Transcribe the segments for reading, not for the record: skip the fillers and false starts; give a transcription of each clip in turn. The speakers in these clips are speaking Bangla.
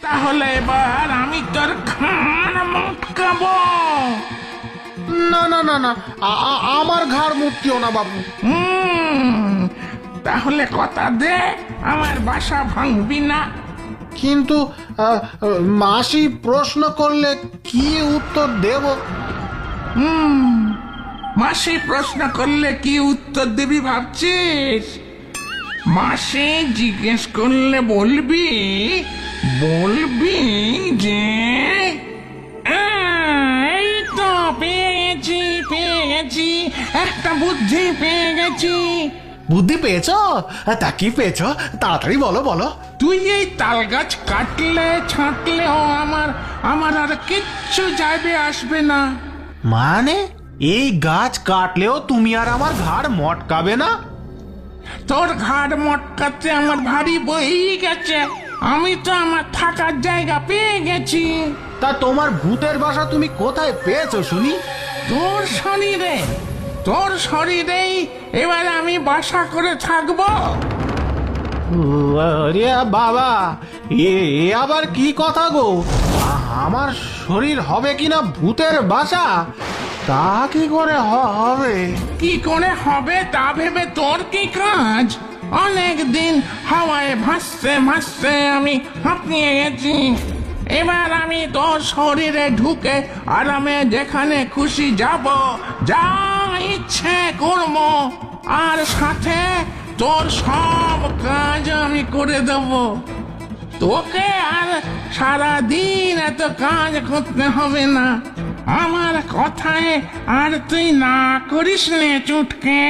তাহলে এবার আমি তোর ঘাড় মটকাবো। না না না না, আমার ঘাড় মুটকিও না বাবু। তাহলে কথা দে আমার বাসা ভাঙবি না। কিন্তু মাসি প্রশ্ন করলে কি উত্তর দেব? মাসি প্রশ্ন করলে কি উত্তর দিবি ভাবছিস? মাসি জিজ্ঞেস করলে বলবি যে এই তো পেয়ে গেছি একটা বুদ্ধি পেয়ে গেছি। বুদ্ধি পেয়েছ? তা কি পেয়েছ? তাড়াতাড়ি বলো বলো। তুই এই তাল গাছ কাটলে ছাঁটলেও আমার আর কিচ্ছু যাবে আসবে না। মানে এই গাছ কাটলেও তুমি আর আমার ঘাড় মটকাবে না? তোর ঘাড় মটকাতে আমার ভারী বই গেছে। আমি তো আমার থাকার জায়গা পেয়ে গেছি। তা তোমার ভূতের বাসা তুমি কোথায় পেয়েছো শুনি? তোর শরীরেই এবার আমি বাসা করে থাকবো। আরে বাবা, এ আবার কি কথা গো? আমার শরীর হবে কিনা ভূতের বাসা, তা কি করে হবে? কি করে হবে তা ভেবে তোর কি কাজ? অনেক দিন হাওয়ায় ভাসতে ভাসতে আমি হাঁপিয়ে গেছি। এবার আমি তোর শরীরে ঢুকে আরামে যেখানে খুশি যাব, যা ইচ্ছে করব, আর সাথে তোর সব কাজ আমি করে দেব। তোকে আর সারাদিন এত কাজ করতে হবে না। আমার কথায় আর তুই না করিস নে চুটকে।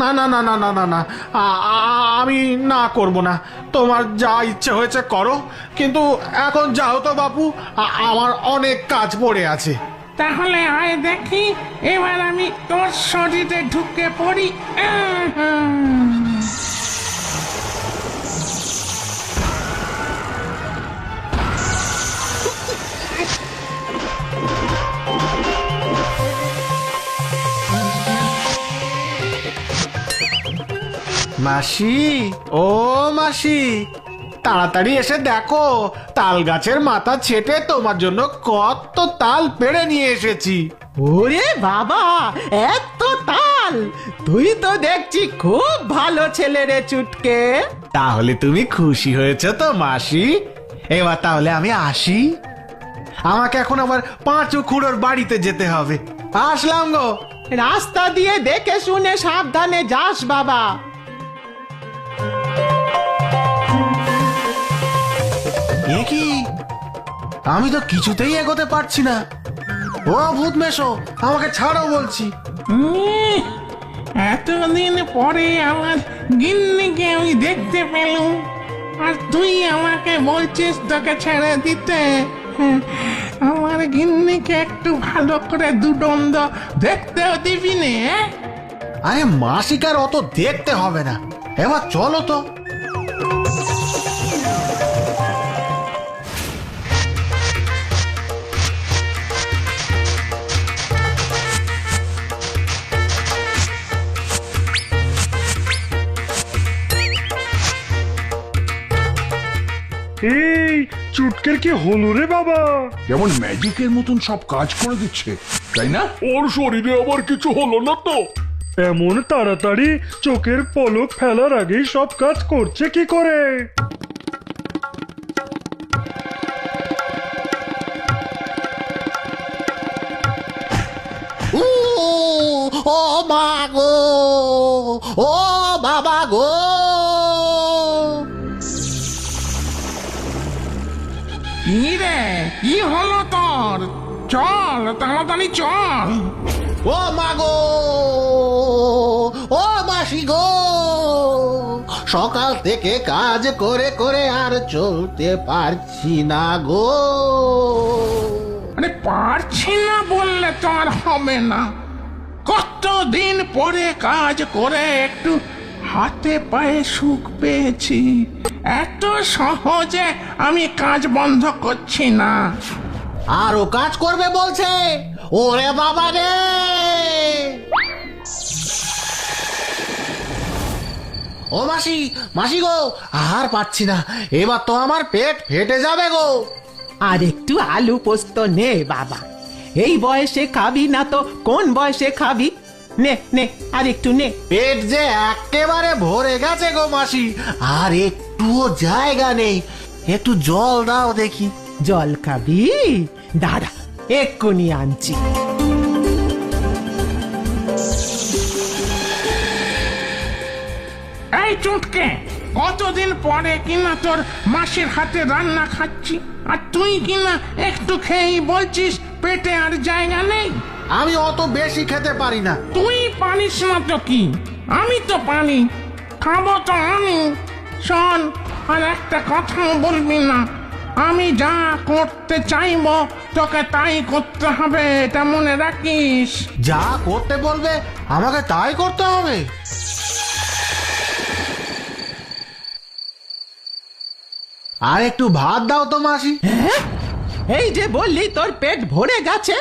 না না না না না না না, আমি না করব না। তোমার যা ইচ্ছে হয়েছে করো, কিন্তু এখন যাও তো বাপু, আমার অনেক কাজ পড়ে আছে। তাহলে আয় দেখি এবার আমি তোর শরীরে ঢুকে পড়ি। মাসি, ও মাসি, তাড়াতাড়ি এসে দেখো, তাল গাছের মাথা ছেটে তোমার জন্য কত তাল পেড়ে নিয়ে এসেছি। ওরে বাবা, এত তাল! তুই তো দেখছি খুব ভালো ছেলে রে চুটকে। তাহলে তুমি খুশি হয়েছে তো মাসি? এবার তাহলে আমি আসি। আমাকে এখন আবার পাঁচু খুড়োর বাড়িতে যেতে হবে। আসলাম গো। রাস্তা দিয়ে দেখে শুনে সাবধানে যাস বাবা। এ কি, আমি তো কিছুতেই এগোতে পারছি না। ও ভূত মেশো, আমাকে ছাড়ো বলছি। এতদিন পরে আমার গিন্নিকে আমি দেখতে পেলুম, আর তুই আমাকে বলছিস তোকে ছেড়ে দিতে। আমার গিন্নিকে একটু ভালো করে দুদণ্ড দেখতেও দিবি নে। আরে মাসিকার অত দেখতে হবে না, এবার চলো তো। এই চুটকের কি হলো রে বাবা? যেমন ম্যাজিকের মতন সব কাজ করে দিচ্ছে, তাই না? ওর শরীরে আবার কিছু হলো না তো? এমন তাড়াতাড়ি চোখের পলক ফেলার আগেই সব কাজ করছে কি করে? ও মা গো, ও বাবা গো। কি রে, কি হলো তোর? চল তাড়াতাড়ি চল। ও মা গো, ও মাসি গো, সকাল থেকে কাজ করে করে আর চলতে পারছি না গো। আরে পারছি না বললে তো আর হবে না। কতদিন পরে কাজ করে একটু হাতে পায়ে সুখ পেয়েছি। এত সহজে আমি কাজ বন্ধ করছি না। আরো কাজ করবে বলছে? ওরে বাবা রে! ও মাসি, মাসি গো, আর পাচ্ছি না, এবার তো আমার পেট ফেটে যাবে গো। আর একটু আলু পোস্ত নে বাবা, এই বয়সে খাবি না তো কোন বয়সে খাবি? নে নে আর একটু নে। পেট যে একেবারে ভরে গেছে গো মাসি, আর একটুও জায়গা নেই, একটু জল দাও দেখি। জল খাবি? দাঁড়া এক্ষুনি আনছি। এই চুটকে, কতদিন পরে কিনা তোর মাসির হাতে রান্না খাচ্ছি, আর তুই কিনা একটু খেয়েই বলছিস পেটে আর জায়গা নেই। আমি অত বেশি খেতে পারি না। তুই পারিস না তো কি, আমি তো পারি, খাবো তো আমি। শোন, আর একটা কথাও বলবি না, আমি যা করতে চাইবো তোকে তাই করতে হবে, এটা মনে রাখিস। যা করতে বলবে আমাকে তাই করতে হবে? আর একটু ভাত দাও তো মাসি। এই যে বললি তোর পেট ভরে গেছে।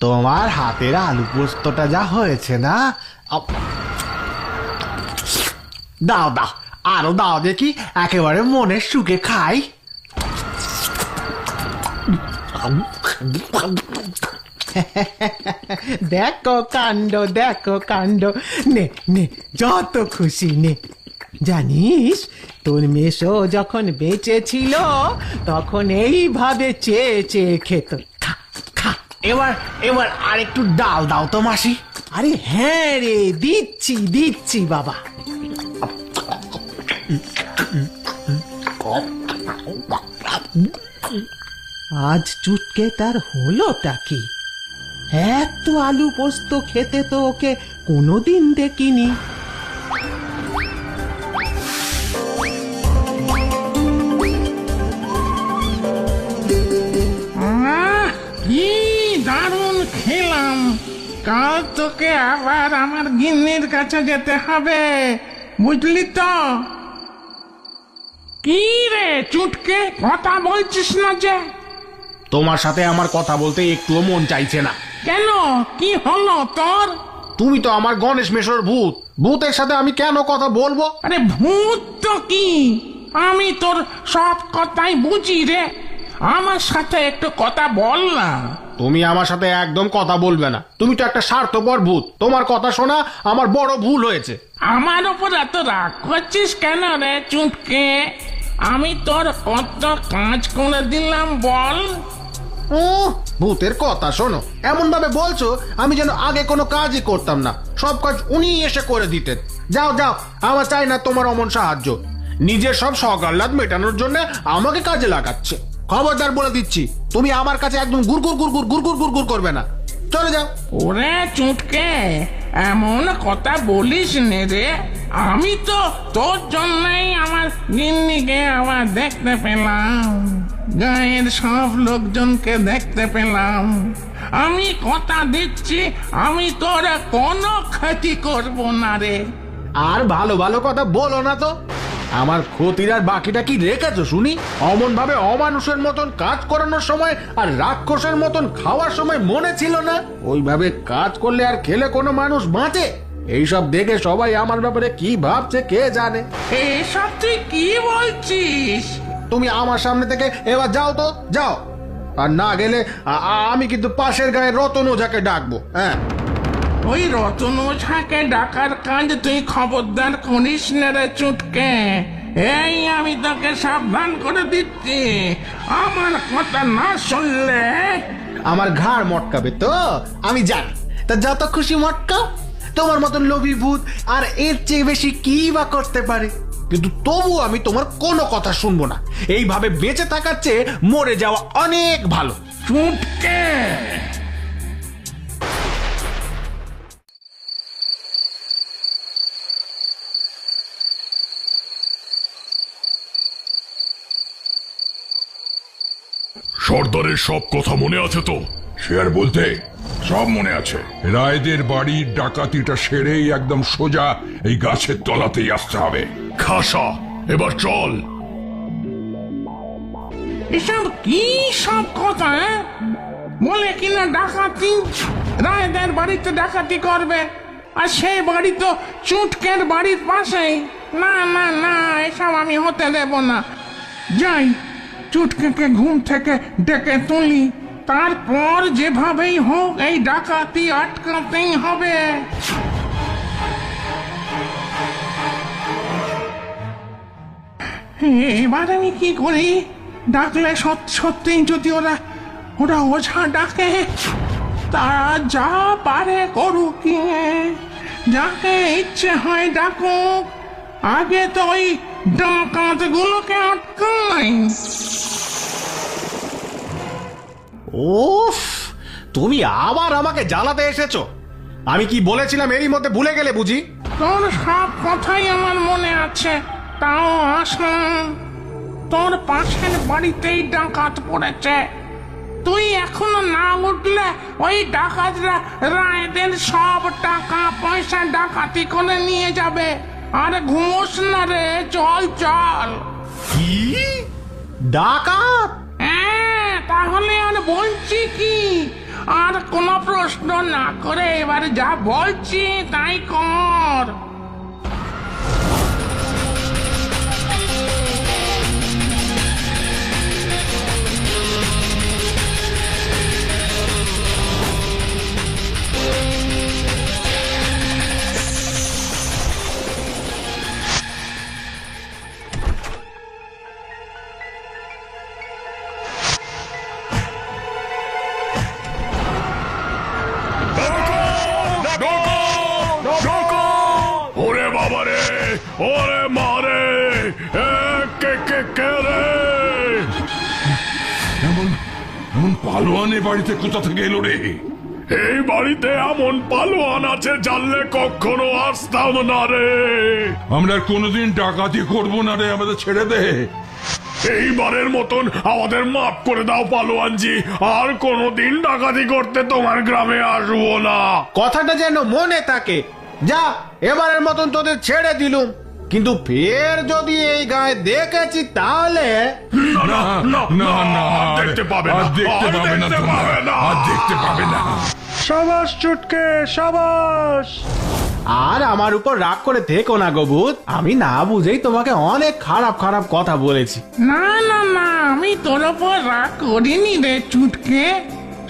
তোমার হাতের আলু পোস্তটা যা হয়েছে না, দাও দাও, আরো দাও দেখি, একেবারে মনের সুখে খাই। দেখো কাণ্ড, দেখো কাণ্ড, নে নে যত খুশি নে। জানিস তোর মেশো যখন বেঁচে ছিল তখন এইভাবে চেয়ে চেয়ে খেত। খা খা। এবার এবার আর একটু ডাল দাও তো মাসি। আরে হ্যাঁ রে, দিচ্ছি দিচ্ছি বাবা। আজ চুটকে তার হলোটা কি? এত আলু পোস্ত খেতে তো ওকে কোনোদিন দেখিনি। কি দারুণ খেলাম। কাল তোকে আবার আমার গিন্নির কাছে যেতে হবে, বুঝলি তো? কি রে চুটকে, কথা বলছিস না যে? তোমার সাথে আমার কথা বলতে একটুও মন চাইছে না। কেন, কি হলো তোর? তুমি তো আমার গণেশ মেশোর ভূত, ভূতের সাথে আমি কেন কথা বলবো? আরে ভূত তো কি, আমি তোর সব কথাই বুঝি রে, আমার সাথে একটু কথা বল না। তুমি আমার সাথে একদম কথা বলবে না, তুমি তো একটা স্বার্থপর ভূত, তোমার কথা শোনা আমার বড় ভুল হয়েছে। আমার ওপর এত রাগ করছিস কেন রে চুটকে? আমি তোর কত কাজ করে দিলাম বল। ভূতের কথা শোনো, এমন ভাবে বলছো আমি যেন আগে কোনো কাজই করতাম না, সব কাজ উনি এসে করে দিতেন। যাও যাও, আমার চাই না তোমার অমন সাহায্য। নিজের সব শখ আহ্লাদ মেটানোর জন্য আমাকে কাজে লাগাচ্ছে। খবরদার বলে দিচ্ছি, তুমি আমার কাছে একদম গুড়গুড় গুড়গুড় গুড়গুড় গুড়গুড় করবে না, চলে যাও। ওরে চুটকে, এমন কথা বলিস নে রে, আমি তো তোর জন্যই আমার গিন্নিকে আবার দেখতে পেলাম, গায়ের সব লোকজনকে দেখতে পেলাম। আমি কথা দিচ্ছি, আমি তোর কোনো ক্ষতি করব না রে। আর ভালো ভালো কথা বলো না তো, আমার ক্ষতির আর বাকিটা কি রেখেছো শুনি? অমন ভাবে অমানুষের মতন কাজ করানোর সময় আর রাক্ষসের মতন খাওয়ার সময় মনে ছিল না? ওইভাবে কাজ করলে আর খেলে কোনো মানুষ বাঁচে? এইসব দেখে সবাই আমার ব্যাপারে কি ভাবছে কে জানে। এসব তুই কি বলছিস? তুমি আমার সামনে থেকে এবার যাও তো, যাও। আর না গেলে আমি কিন্তু পাশের গায়ে রতন ওঝাকে ডাকবো। হ্যাঁ, ওই রতন ওঝাকে ডাকার কাজ তুই খবরদার করিস না রে চুটকে। এই আমি তোকে সাবধান করে দিচ্ছি, আমার কথা না শুনলে আমার ঘাড় মটকাবে তো, আমি জানি। তা যত খুশি মটকাও, তোমার মতন লোভী ভূত আর এর চেয়ে বেশি কি বা করতে পারে? কিন্তু তবু আমি তোমার কোনো কথা শুনবো না। এইভাবে বেঁচে থাকার চেয়ে মরে যাওয়া অনেক ভালো। চুটকে। সর্দারের সব কথা মনে আছে তো? সে আর বলতে, সব মনে আছে। রায়দের বাড়ির ডাকাতিটা সেরেই একদম সোজা এই গাছের তলাতেই আসতে হবে। খাসা, এবার চল। এসব কি সব কথা? বলে কিনা ডাকাতি, রায়দের বাড়িতে ডাকাতি করবে। আর সেই বাড়ি তো চুটকের বাড়ির পাশেই। না না না, এসব আমি হতে দেব না। যাই, চুটকে ঘুম থেকে ডেকে তুলি, তারপর যেভাবেই হোক এই ডাকাতি আটকাতেই হবে। এবার আমি কি করি? ডাকলে সত্যি যদি ওরা ওঝা ডাকে, তারা যা পারে করুক, যাকে ইচ্ছে হয় ডাকুক, আগে তো ওই ডাকাত গুলোকে আটকাই। ওফ, তুমি আবার আমাকে জ্বালাতে এসেছো। আমি কি বলেছিলাম এরই মধ্যে ভুলে গেলে বুঝি? তোর সব কথাই আমার মনে আছে, তাও আসলাম। তোর পাশের বাড়িতেই ডাকাত পড়েছে, তুই এখনো না উঠলে ওই ডাকাতরা রায়দের সব টাকা পয়সা ডাকাতি করে নিয়ে যাবে। আর ঘুমোস না রে, চল চল। কি ডাকাত? হ্যাঁ, তাহলে আর বলছি কি? আর কোনো প্রশ্ন না করে এবার যা বলছি তাই কর। ওরে বাবারে, ওরে মারে, কে রে? এমন পালোয়ান এ বাড়িতে কোথা থেকে এলো রে? এই বাড়িতে এমন পালোয়ান আছে জানলে কখনো আসতাম না রে। আমরা কোনোদিন ডাকাতি করবো না রে, আমাদের ছেড়ে দে। এইবারের মতন আমাদের মাফ করে দাও পালোয়ানজি, আর কোনোদিন ডাকাতি করতে তোমার গ্রামে আসবো না। কথাটা যেন মনে থাকে। যা, এবারের মতন তোদের ছেড়ে দিলুম, কিন্তু ফের যদি এই গায়ে দেখেছি তাহলে না না না না, দেখতে পাবে না, দেখতে পাবে না, দেখতে পাবে না। সাবাস চুটকে, সাবাস। আর আমার উপর রাগ করে থেকো না গো ভূত। আমি না বুঝেই তোমাকে অনেক খারাপ খারাপ কথা বলেছি। না না না, আমি তোর ওপর রাগ করিনি রে চুটকে,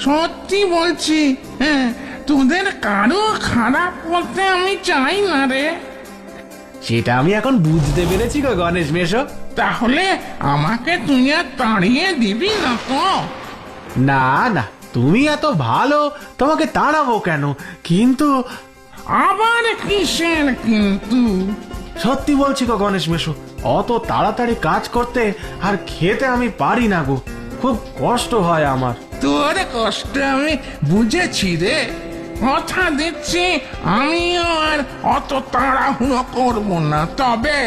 সত্যি বলছি। হ্যাঁ, তোদের কারো খারাপ করতে আমি চাই না রে। সেটা আমি এখন বুঝতে পেরেছি গো গণেশ মেশো। তাহলে আমাকে তুই আর তাড়িয়ে দিবি না তো? না না, তুমি এত ভালো, তোমাকে তাড়াবো কেন? কিন্তু আবার কিসের কিন্তু? সত্যি বলছি গো গণেশ মেশো, অত তাড়াতাড়ি কাজ করতে আর খেতে আমি পারি না গো, খুব কষ্ট হয় আমার। তোর কষ্ট আমি বুঝেছি রে, কথা দিচ্ছি আমিও আর অত তাড়াহুড়ো করবো না। তবে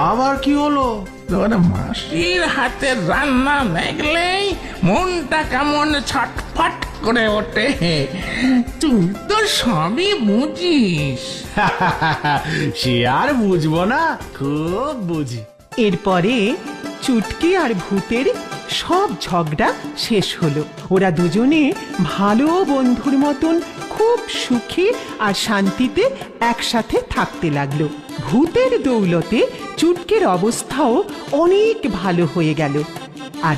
আবার কি হলো? তোর মাসির হাতের রান্না দেখলেই মনটা কেমন ছটফট করে ওঠে। তুই তো সবই বুঝিস। সে আর বুঝবো না, খুব বুঝি। এরপরে চুটকি আর ভূতের সব ঝগড়া শেষ হলো। ওরা দুজনে ভালো বন্ধুর মতন খুব সুখী আর শান্তিতে একসাথে থাকতে লাগলো। ভূতের দৌলতে চুটকির অবস্থাও অনেক ভালো হয়ে গেল। আর